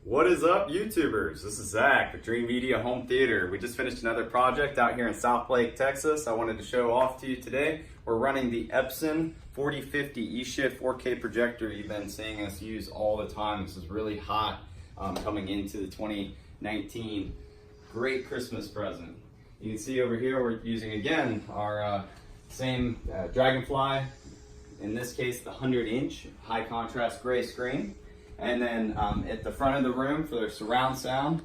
What is up, YouTubers? This is Zach with Dreamedia Home Theater. We just finished another project out here in Southlake, Texas. I wanted to show off to you today. We're running the Epson 4050 eShift 4K projector you've been seeing us use all the time. This is really hot coming into the 2019. Great Christmas present. You can see over here we're using again our same Dragonfly, in this case the 100-inch high contrast gray screen. And then at the front of the room for the surround sound,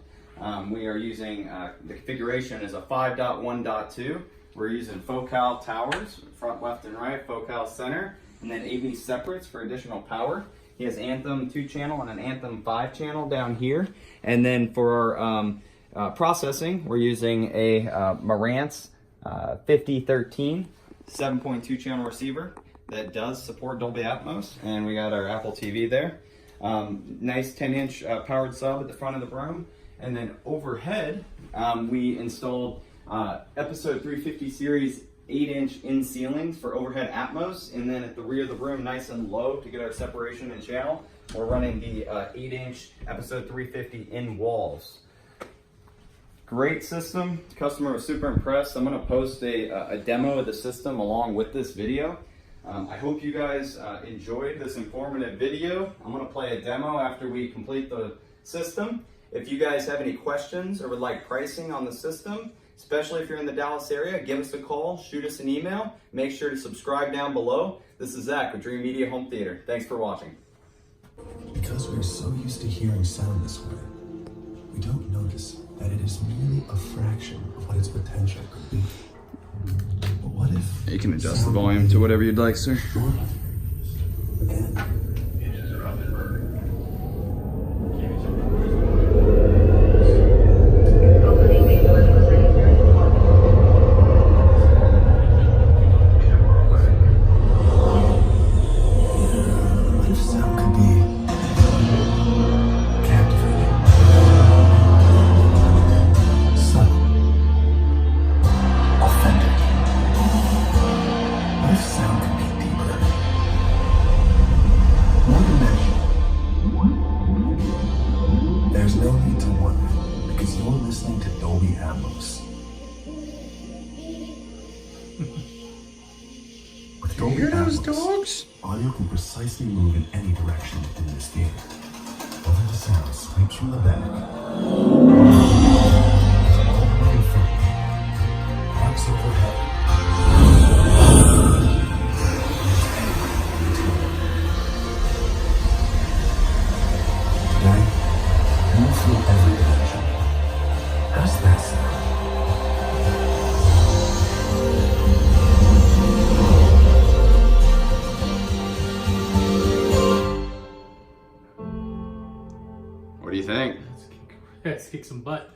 we are using, the configuration is a 5.1.2. We're using focal towers, front, left, and right, focal center, and then AV separates for additional power. He has Anthem 2-channel and an Anthem 5-channel down here. And then for our processing, we're using a Marantz SR5013 7.2 channel receiver that does support Dolby Atmos. And we got our Apple TV there. Nice 10-inch powered sub at the front of the room. And then overhead, we installed Episode 350 series 8-inch in ceilings for overhead Atmos. And then at the rear of the room, nice and low to get our separation and channel, we're running the 8-inch Episode 350 in walls. Great system. The customer was super impressed. I'm going to post a demo of the system along with this video. I hope you guys enjoyed this informative video. I'm going to play a demo after we complete the system. If you guys have any questions or would like pricing on the system, especially if you're in the Dallas area, give us a call, shoot us an email. Make sure to subscribe down below. This is Zach with Dreamedia Home Theater. Thanks for watching. Because we're so used to hearing sound this way, we don't notice that it is merely a fraction of what its potential could be. But what if you can adjust the volume to whatever you'd like, sir. There's no need to wonder, because you're listening to Dolby Atmos. With Dolby Atmos, audio can precisely move in any direction in this theater. Whether the sound sweeps from the back, all the way in front, rocks overhead, through every dimension. How's that sound? What do you think? Let's kick some butt.